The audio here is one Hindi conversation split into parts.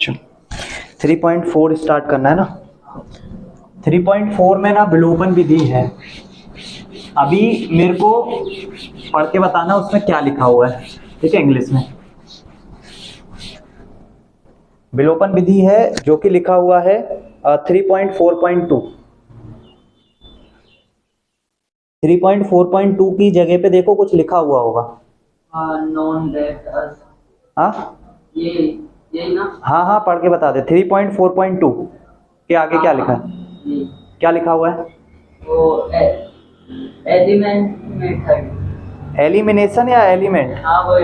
3.4 स्टार्ट करना है ना। 3.4 में ना विलोपन विधि है। अभी मेरे को पढ़ के बताना उसमें क्या लिखा हुआ है, ठीक है, इंग्लिश में। विलोपन विधि है जो कि लिखा हुआ है 3.4.2। 3.4.2 की जगह पे देखो कुछ लिखा हुआ होगा। हाँ ये ना। हाँ हाँ, पढ़ के बता दे। 3.4.2 के आगे क्या लिखा है, क्या लिखा हुआ है? वो एलिमेंट मेथड। एलिमिनेशन या एलिमेंट? हाँ वो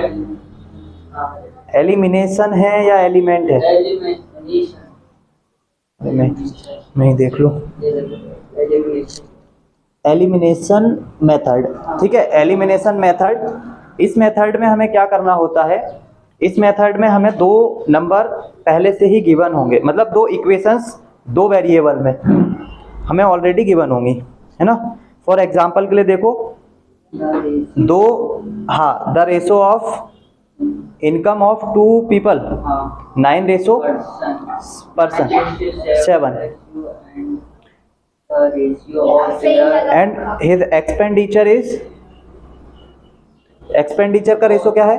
एलिमिनेशन है या एलिमेंट है? मैं देख लूँ। एलिमिनेशन मेथड, ठीक है, एलिमिनेशन मेथड। इस मेथड में हमें क्या करना होता है, इस मेथड में हमें दो नंबर पहले से ही गिवन होंगे, मतलब दो इक्वेशंस दो वेरिएबल में हमें ऑलरेडी गिवन होंगी, है ना। फॉर एग्जांपल के लिए देखो, दो, हाँ, the ratio of income of two people 9:7 and his expenditure का रेशो क्या है?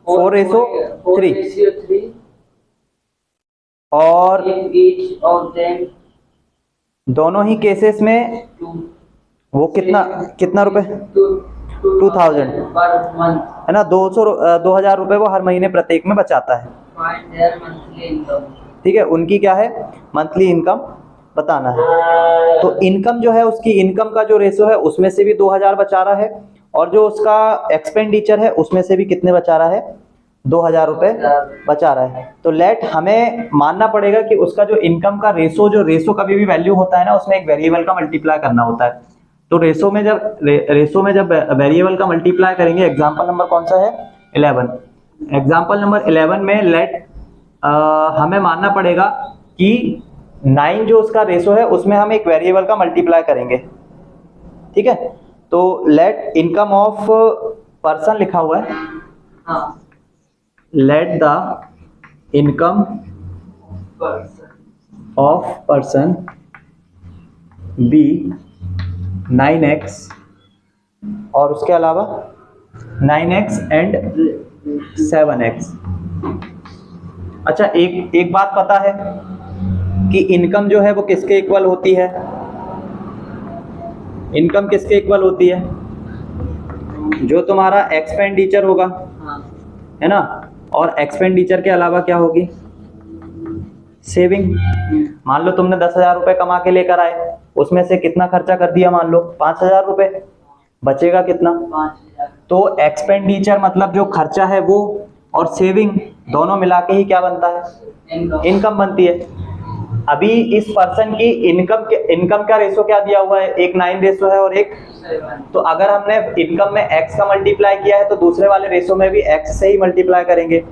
4:3। और दोनों ही केसेस में वो कितना रुपए? 2000, है ना। 2000 रुपए वो हर महीने प्रत्येक में बचाता है, ठीक है। उनकी क्या है? मंथली इनकम बताना है। तो इनकम जो है, उसकी इनकम का जो रेशो है उसमें से भी 2000 बचा रहा है, और जो उसका एक्सपेंडिचर है उसमें से भी कितने बचा रहा है? 2000 रुपए बचा रहा है। तो लेट हमें मानना पड़ेगा कि उसका जो इनकम का रेशो, जो रेशो कभी भी वैल्यू होता है ना, उसमें एक वेरिएबल का मल्टीप्लाई करना होता है। तो रेशो में जब वेरिएबल का मल्टीप्लाई करेंगे, एग्जांपल नंबर कौन सा है? 11। एग्जांपल नंबर 11 में लेट हमें मानना पड़ेगा कि 9 जो उसका रेशो है उसमें हम एक वेरिएबल का मल्टीप्लाई करेंगे, ठीक है। तो लेट इनकम ऑफ पर्सन लिखा हुआ है, let the income of person B 9x, और उसके अलावा 9x एंड 7x। अच्छा, एक बात पता है कि इनकम जो है वो किसके इक्वल होती है? इनकम किसके इक्वल होती है? जो तुम्हारा एक्सपेंडिचर होगा, है ना। और एक्सपेंडिचर के अलावा क्या होगी? सेविंग। मान लो तुमने 10,000 रुपए कमा के लेकर आए, उसमें से कितना खर्चा कर दिया? मान लो 5,000 रुपए, बचेगा कितना? 5,000। तो एक्सपेंडिचर मतलब जो खर्चा है वो, और सेविंग दोनों मिला के ही क्या बनता है? इनकम बनती है। अभी इस पर्सन की इनकम का रेशो क्या दिया हुआ है? एक 9 रेशो है और एक 7। तो अगर हमने इनकम में x का मल्टीप्लाई किया है तो दूसरे वाले रेशो में भी x से ही मल्टीप्लाई करेंगे।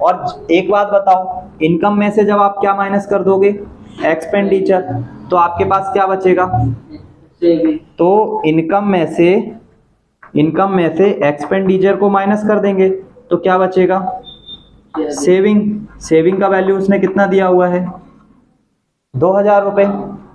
और एक बात बताओ, इनकम में से जब आप क्या माइनस कर दोगे? एक्सपेंडिचर, तो आपके पास क्या बचेगा? तो इनकम में से एक्सपेंडिचर को माइनस कर देंगे तो क्या बचेगा? सेविंग का वैल्यू उसने कितना दिया हुआ है? 2000 रुपए।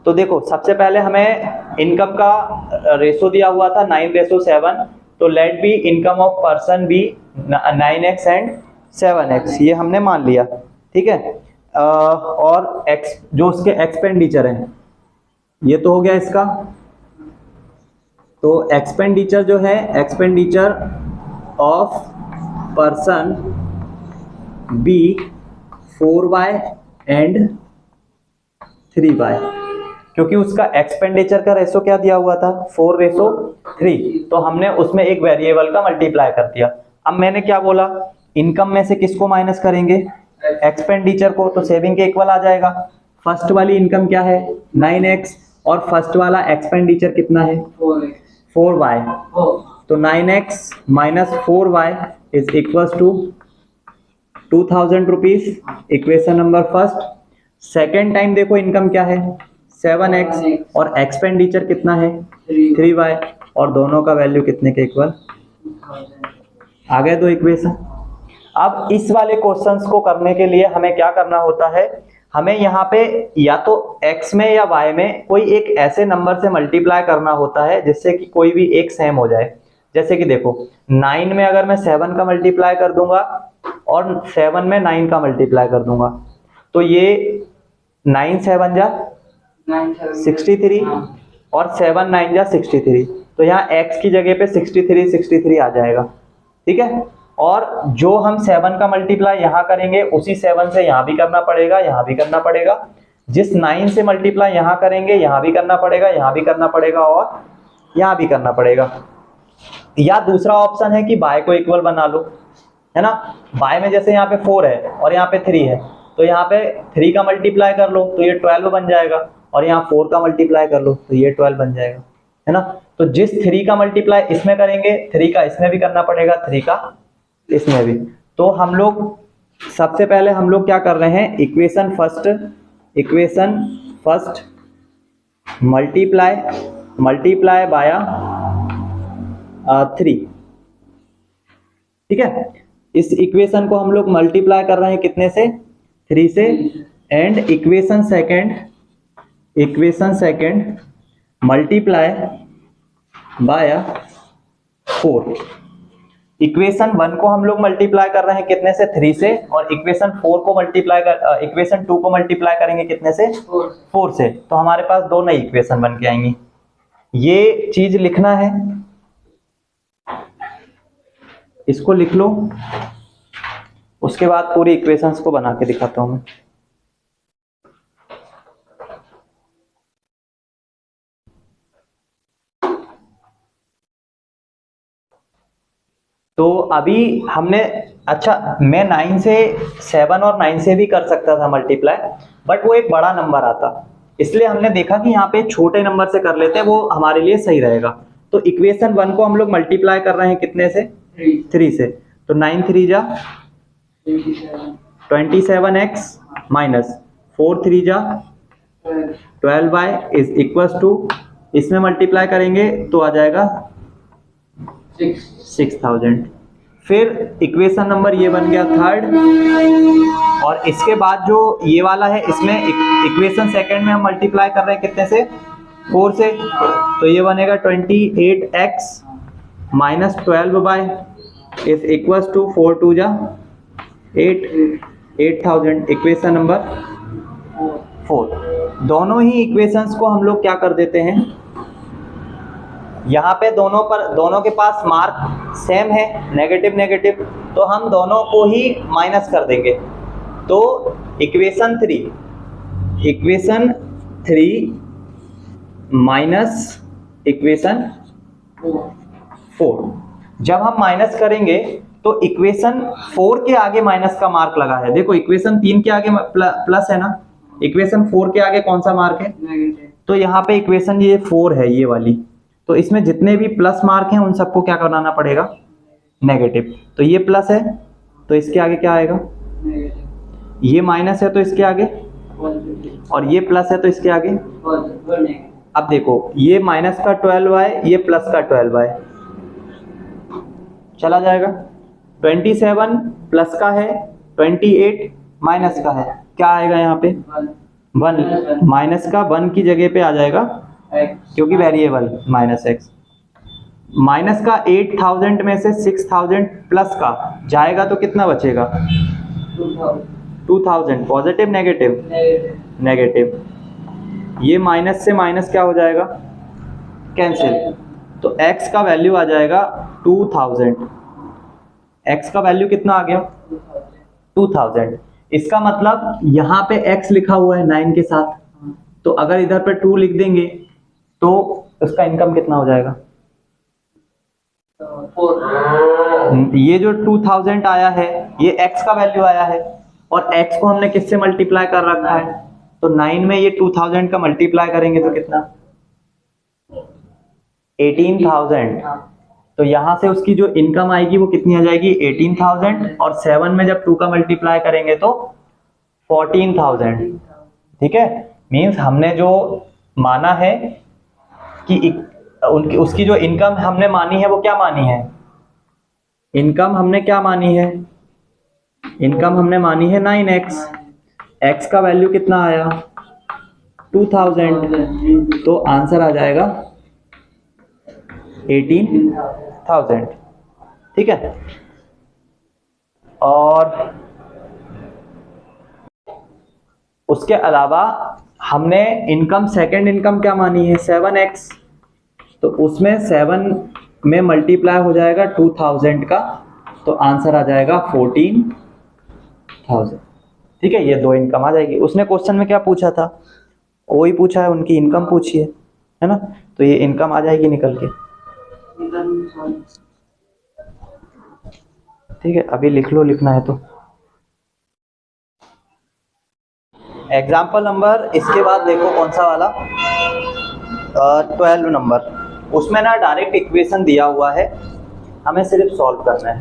तो देखो, सबसे पहले हमें इनकम का रेशो दिया हुआ था 9:7, तो let B income of person B 9x and 7x, ये हमने मान लिया, ठीक है। और x जो उसके एक्सपेंडिचर है, ये तो हो गया इसका। तो एक्सपेंडिचर जो है, expenditure of person B 4y and 3y, क्योंकि उसका एक्सपेंडिचर का रेशो क्या दिया हुआ था? 4:3, तो हमने उसमें एक वेरिएबल का मल्टीप्लाई कर दिया। अब मैंने क्या बोला? इनकम में से किसको माइनस करेंगे? एक्सपेंडिचर को, तो सेविंग के इक्वल आ जाएगा। फर्स्ट वाली इनकम क्या है? 9x, और फर्स्ट वाला एक्सपेंडिचर कितना है? 4y। तो 9x minus 4y is equals to 2000 rupees, equation number first. Second time देखो इनकम क्या है? 7x, और एक्सपेंडिचर कितना है? 3y, और दोनों का वैल्यू कितने के इक्वल? आ गए दो इक्वेशन। अब इस वाले क्वेश्चंस को करने के लिए हमें क्या करना होता है, हमें यहाँ पे या तो x में या y में कोई एक ऐसे नंबर से मल्टीप्लाई करना होता है जिससे कि कोई भी एक सेम हो जाए। जैसे कि देखो 9 में अगर मैं 7 का मल्टीप्लाई कर दूंगा और 7 में 9 का मल्टीप्लाई कर दूंगा तो ये 9 7 जा 63 और 7 9 जा 63, तो यहाँ x की जगह पे 63 आ जाएगा। ठीक है, और जो हम 7 का मल्टीप्लाई यहाँ करेंगे उसी 7 से यहाँ भी करना पड़ेगा, यहाँ भी करना पड़ेगा। जिस 9 से मल्टीप्लाई यहाँ करेंगे यहाँ भी करना पड़ेगा, यहाँ भी करना पड़ेगा और यहाँ भी करना पड़ेगा। या दूसरा ऑप्शन है कि बाय को इक्वल बना लो, है ना। बाय में जैसे यहाँ पे 4 है और यहाँ पे 3 है, तो यहाँ पे 3 का मल्टीप्लाई कर लो तो ये 12 बन जाएगा, और यहाँ 4 का मल्टीप्लाई कर लो तो ये 12 बन जाएगा, है ना। तो जिस 3 का मल्टीप्लाई इसमें करेंगे 3 का इसमें भी करना पड़ेगा, 3 का इसमें भी। तो हम लोग सबसे पहले हम लोग क्या कर रहे हैं, इक्वेशन फर्स्ट मल्टीप्लाई बाय 3। ठीक है, इस इक्वेशन को हम लोग मल्टीप्लाई कर रहे हैं कितने से, 3 से। And equation second multiply by 4। Equation 1 को हम लोग मल्टीप्लाई कर रहे हैं कितने से, 3 से, और इक्वेशन 2 को मल्टीप्लाई करेंगे कितने से, 4 से। तो हमारे पास दो नई इक्वेशन बन के आएंगी। ये चीज लिखना है, इसको लिख लो, उसके बाद पूरी इक्वेशंस को बना के दिखाता हूं मैं। तो अभी हमने, अच्छा मैं 9 से 7 और 9 से भी कर सकता था मल्टीप्लाई, बट वो एक बड़ा नंबर आता, इसलिए हमने देखा कि यहाँ पे छोटे नंबर से कर लेते हैं, वो हमारे लिए सही रहेगा। तो इक्वेशन 1 को हम लोग मल्टीप्लाई कर रहे हैं कितने से, 3 से। तो 9 3 जा 27x माइनस 4 3 जा 12y इज इक्वल टू, इसमें मल्टीप्लाई करेंगे तो आ जाएगा 6000। फिर इक्वेशन नंबर ये बन गया 3rd, और इसके बाद जो ये वाला है इसमें इक्वेशन सेकंड में हम मल्टीप्लाई कर रहे हैं कितने से, 4 से। तो ये बनेगा 28x minus 12y is equal to 4 2 जा 8000। Equation number 4। दोनों ही इक्वेशंस को हम लोग क्या कर देते हैं, यहाँ पे दोनों के पास मार्क सेम है, नेगेटिव नेगेटिव, तो हम दोनों को ही माइनस कर देंगे। तो इक्वेशन 3 माइनस इक्वेशन 4, जब हम माइनस करेंगे तो इक्वेशन 4 के आगे माइनस का मार्क लगा है। देखो इक्वेशन 3 के आगे प्लस है ना, इक्वेशन 4 के आगे कौन सा मार्क है, तो यहाँ पे इक्वेशन ये 4 है ये वाली, तो इसमें जितने भी प्लस मार्क हैं उन सबको क्या बनाना पड़ेगा, नेगेटिव। तो ये प्लस है तो इसके आगे क्या आएगा, ये माइनस है तो इसके आगे, और ये प्लस है तो इसके आगे। अब देखो ये माइनस का 12y, ये प्लस का 12y चला जाएगा। 27 प्लस का है, 28 माइनस का है, क्या आएगा यहाँ पे 1, माइनस का 1 की जगह पे आ जाएगा क्योंकि वेरिएबल माइनस x। माइनस का 8000 में से 6000 प्लस का जाएगा तो कितना बचेगा, 2000। Positive negative, negative. ये माइनस से माइनस क्या हो जाएगा, कैंसिल। तो x का वैल्यू आ जाएगा 2000। x का वैल्यू कितना आ गया, 2000। इसका मतलब यहाँ पे x लिखा हुआ है 9 के साथ, तो अगर इधर पे 2 लिख देंगे तो उसका इनकम कितना हो जाएगा, 4। ये जो 2000 आया है ये x का वैल्यू आया है, और x को हमने किससे मल्टीप्लाई कर रखा है, तो 9 में ये 2000 का मल्टीप्लाई करेंगे तो कितना, 18000। तो यहाँ से उसकी जो इनकम आएगी वो कितनी आ जाएगी, 18000, और 7 में जब 2 का मल्टीप्लाई करेंगे तो 14000। ठीक है, मीन्स हमने जो माना है कि उसकी जो इनकम हमने मानी है वो क्या मानी है, इनकम हमने क्या मानी है, इनकम हमने मानी है 9x, x का वैल्यू कितना आया 2000, तो आंसर आ जाएगा 18,000। ठीक है, और उसके अलावा हमने इनकम, सेकंड इनकम क्या मानी है 7x, तो उसमें 7 में मल्टीप्लाई हो जाएगा 2000 का, तो आंसर आ जाएगा 14,000। ठीक है, ये दो इनकम आ जाएगी। उसने क्वेश्चन में क्या पूछा था, वही पूछा है, उनकी इनकम पूछी है ना, तो ये इनकम आ जाएगी निकल के। ठीक है, अभी लिख लो, लिखना है तो। एग्जाम्पल नंबर, इसके बाद देखो कौन सा वाला, 12 नंबर। उसमें ना डायरेक्ट इक्वेशन दिया हुआ है, हमें सिर्फ सॉल्व करना है।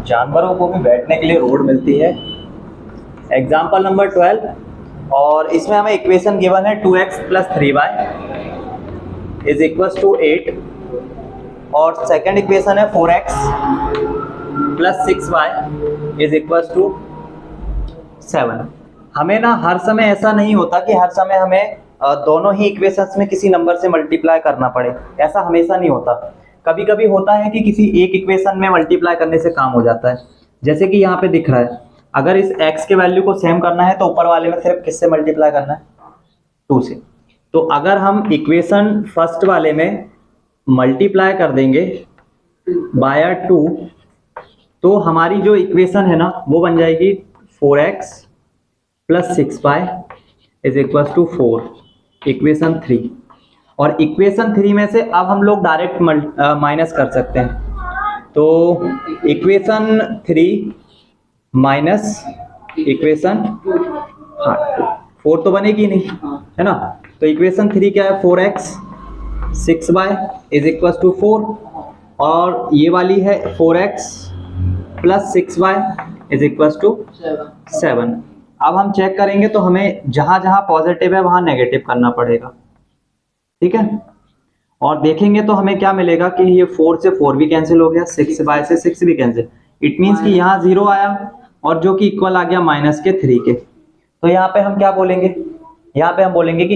जानवरों को भी बैठने के लिए रोड मिलती है। एग्जाम्पल नंबर 12, और इसमें हमें इक्वेशन गिवन है 2x + 3y = 8, और सेकंड इक्वेशन है 4x + 6y = 7। हमें ना हर समय ऐसा नहीं होता कि हर समय हमें दोनों ही इक्वेशंस में किसी नंबर से मल्टीप्लाई करना पड़े, ऐसा हमेशा नहीं होता। कभी कभी होता है कि किसी एक इक्वेशन में मल्टीप्लाई करने से काम हो जाता है। जैसे कि यहाँ पे दिख रहा है, अगर इस x के वैल्यू को सेम करना है तो ऊपर वाले में सिर्फ किससे मल्टीप्लाई करना है, 2 से। तो अगर हम इक्वेशन फर्स्ट वाले में मल्टीप्लाई कर देंगे बाय 2, तो हमारी जो इक्वेशन है ना वो बन जाएगी 4x + 6y = 4, इक्वेशन 3। और इक्वेशन 3 में से अब हम लोग डायरेक्ट माइनस कर सकते हैं, तो इक्वेशन 3 माइनस इक्वेशन 4 तो बनेगी नहीं, है ना। तो इक्वेशन 3 क्या है, 4x 6y = 4, और ये वाली है 4x + 6y = 7। अब हम चेक करेंगे तो हमें जहां जहां पॉजिटिव है वहां नेगेटिव करना पड़ेगा। ठीक है, और देखेंगे तो हमें क्या मिलेगा कि ये 4 से 4 भी कैंसिल हो गया, 6y से 6 भी कैंसिल। इट मीन्स कि यहाँ 0 आया, और जो कि इक्वल आ गया -3 के। तो यहाँ पे हम क्या बोलेंगे, यहाँ पे हम बोलेंगे कि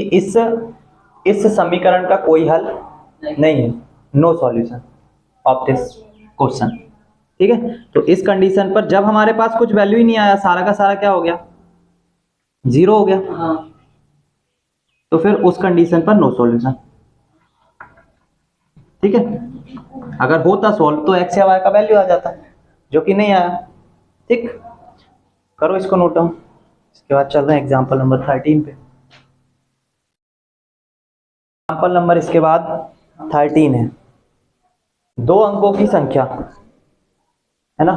इस समीकरण का कोई हल नहीं है, no solution of this question. ठीक है, तो इस कंडीशन पर जब हमारे पास कुछ वैल्यू ही नहीं आया, सारा का सारा क्या हो गया, 0 हो गया, तो फिर उस कंडीशन पर नो सॉल्यूशन। ठीक है, अगर होता सॉल्व तो x या y का वैल्यू आ जाता, जो कि नहीं आया। ठीक, करो इसको नोट डाउन। इसके बाद चल रहे हैं एग्जाम्पल नंबर 13 पे। एग्जाम्पल नंबर इसके बाद 13 है, 2 अंकों की संख्या है ना,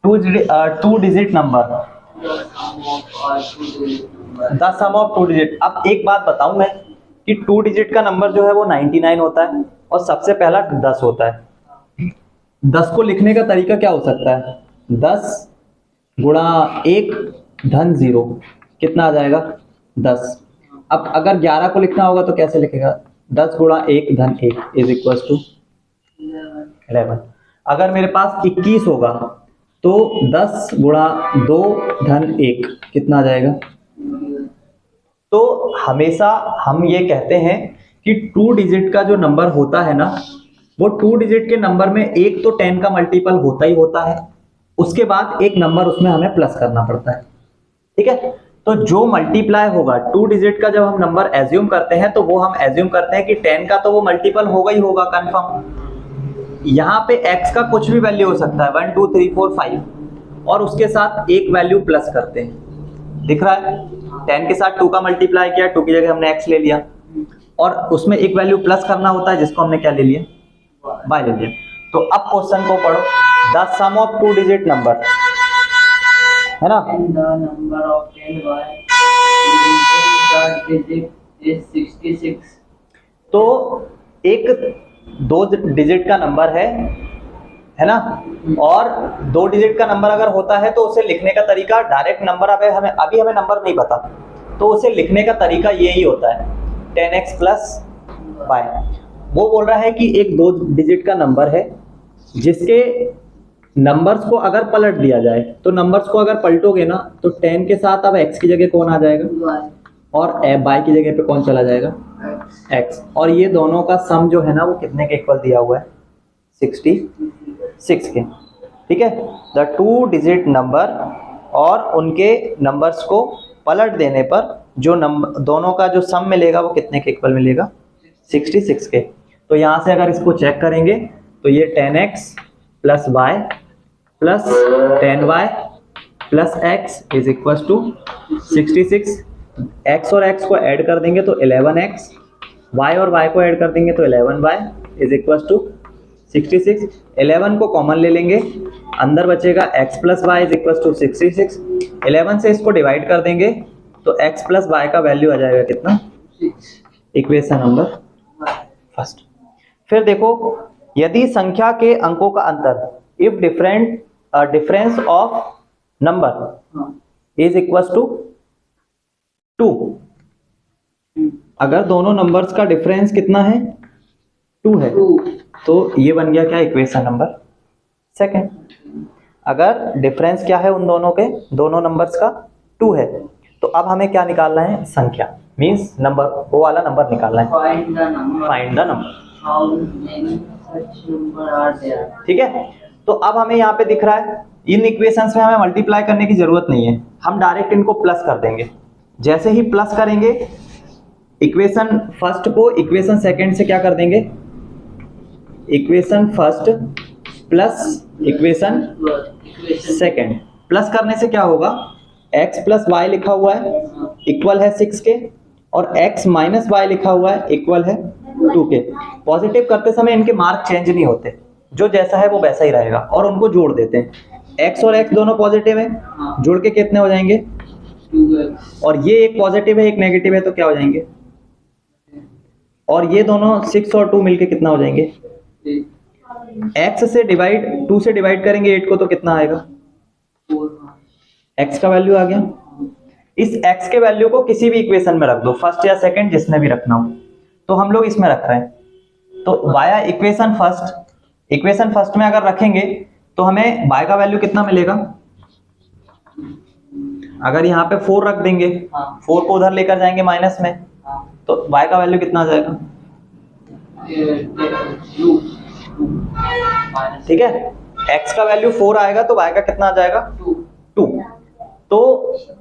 2 digit number, the sum of 2 digit. अब एक बात बताऊं मैं कि 2 डिजिट का नंबर जो है वो 99 होता है, और सबसे पहला 10 होता है। 10 को लिखने का तरीका क्या हो सकता है, 10 गुणा 1 धन 0, कितना आ जाएगा 10। अब अगर 11 को लिखना होगा तो कैसे लिखेगा, 10 गुणा 1 धन 1 = 11। अगर मेरे पास 21 होगा तो 10 गुणा 2 धन 1 कितना आ जाएगा। तो हमेशा हम ये कहते हैं कि 2 डिजिट का जो नंबर होता है ना, वो 2 डिजिट के नंबर में एक तो 10 का मल्टीपल होता ही होता है, उसके बाद एक नंबर उसमें हमें प्लस करना पड़ता है। ठीक है, तो जो मल्टीप्लाई होगा 2 डिजिट का, जब हम नंबर एज्यूम करते हैं तो वो हम एज्यूम करते हैं कि 10 का तो वो मल्टीपल होगा ही होगा कंफर्म। यहाँ पे x का कुछ भी वैल्यू हो सकता है, 1 2 3 4 5, और उसके साथ एक वैल्यू प्लस करते हैं, दिख रहा है 10 के साथ 2 का मल्टीप्लाई किया, 2 की जगह हमने x ले लिया, और उसमें एक वैल्यू प्लस करना होता है जिसको हमने क्या ले लिया, y ले लिया। तो अब क्वेश्चन को पढ़ो, the sum of 2 digit number, है ना, the number of 10y is 66। तो एक 2 डिजिट का नंबर है ना, और 2 डिजिट का नंबर अगर होता है तो उसे लिखने का तरीका डायरेक्ट नंबर, अभी हमें नंबर नहीं पता, तो उसे लिखने का तरीका यही होता है 10x + y। वो बोल रहा है कि एक 2 डिजिट का नंबर है जिसके नंबर्स को अगर पलट दिया जाए, तो नंबर्स को अगर पलटोगे ना तो 10 के साथ अब x की जगह कौन आ जाएगा y और y की जगह पे कौन चला जाएगा x। और ये दोनों का सम जो है ना वो कितने के इक्वल दिया हुआ है 66 के। ठीक है, द 2 डिजिट नंबर और उनके नंबर्स को पलट देने पर जो नंबर दोनों का जो सम मिलेगा वो कितने के इक्वल मिलेगा 66 के। तो यहाँ से अगर इसको चेक करेंगे तो ये 10x plus y plus 10y plus x is equal to 66। x और x को ऐड कर देंगे तो 11x, y और y को ऐड कर देंगे तो 11y इज इक्वल टू 66। 11 को कॉमन ले लेंगे, अंदर बचेगा x plus y is equal to 66। 11 से इसको डिवाइड कर देंगे तो x प्लस वाई का वैल्यू आ जाएगा कितना, इक्वेशन नंबर फर्स्ट। फिर देखो, यदि संख्या के अंकों का अंतर if difference of number is equal to 2, अगर दोनों नंबर्स का डिफरेंस कितना है 2 है, तो ये बन गया क्या, इक्वेशन नंबर सेकंड। अगर डिफरेंस क्या है उन दोनों के, दोनों नंबर्स का 2 है, तो अब हमें क्या निकालना है, संख्या मींस नंबर, वो वाला नंबर निकालना है, find the number. how many such number are there। ठीक है, तो अब हमें यहाँ पे दिख रहा है इन इक्वेशंस में हमें मल्टीप्लाई करने की जरूरत नहीं है, हम डायरेक्ट इनको प्लस कर देंगे। जैसे ही प्लस करेंगे इक्वेशन फर्स्ट को इक्वेशन सेकंड से क्या कर देंगे, equation first plus equation second. Plus करने से क्या होगा, x प्लस वाई लिखा हुआ है इक्वल है 6 के और x माइनस वाई लिखा हुआ है इक्वल है 2 के। पॉजिटिव करते समय इनके मार्क चेंज नहीं होते, जो जैसा है वो वैसा ही रहेगा, और उनको जोड़ देते हैं। x और x दोनों पॉजिटिव है, जोड़ के कितने हो जाएंगे, 2x और ये एक पॉजिटिव है एक नेगेटिव है तो क्या हो जाएंगे, और ये दोनों 6 और 2 मिलके कितना हो जाएंगे, x से डिवाइड 2 से डिवाइड करेंगे 8 को तो कितना आएगा, 4 x का वैल्यू आ गया। इस x के वैल्यू को किसी भी इक्वेशन में रख दो, फर्स्ट या सेकंड जिसमें भी रखना हो, तो हम लोग इसमें रख रहे हैं। तो वाया इक्वेशन फर्स्ट में अगर रखेंगे तो हमें y का वैल्यू कितना मिलेगा, अगर यहाँ पे 4 रख देंगे, 4 को उधर लेकर जाएंगे माइनस में, तो y का वैल्यू कितना आ जाएगा, ठीक है, x का वैल्यू 4 आएगा तो y का कितना आ जाएगा 2। तो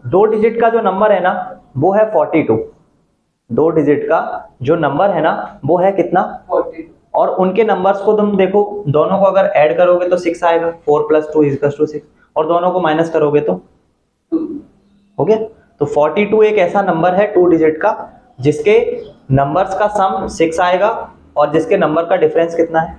2 डिजिट का जो नंबर है ना वो है 42, 2 डिजिट का जो नंबर है ना वो है कितना 42। और उनके नंबर्स को तुम देखो, दोनों को अगर ऐड करोगे तो 6 आएगा, 4 + 2 = 6, और दोनों को माइनस करोगे तो हो गया। तो 42 एक ऐसा नंबर है 2 डिजिट का जिसके नंबर्स का सम 6 आएगा और जिसके नंबर का डिफरेंस कितना है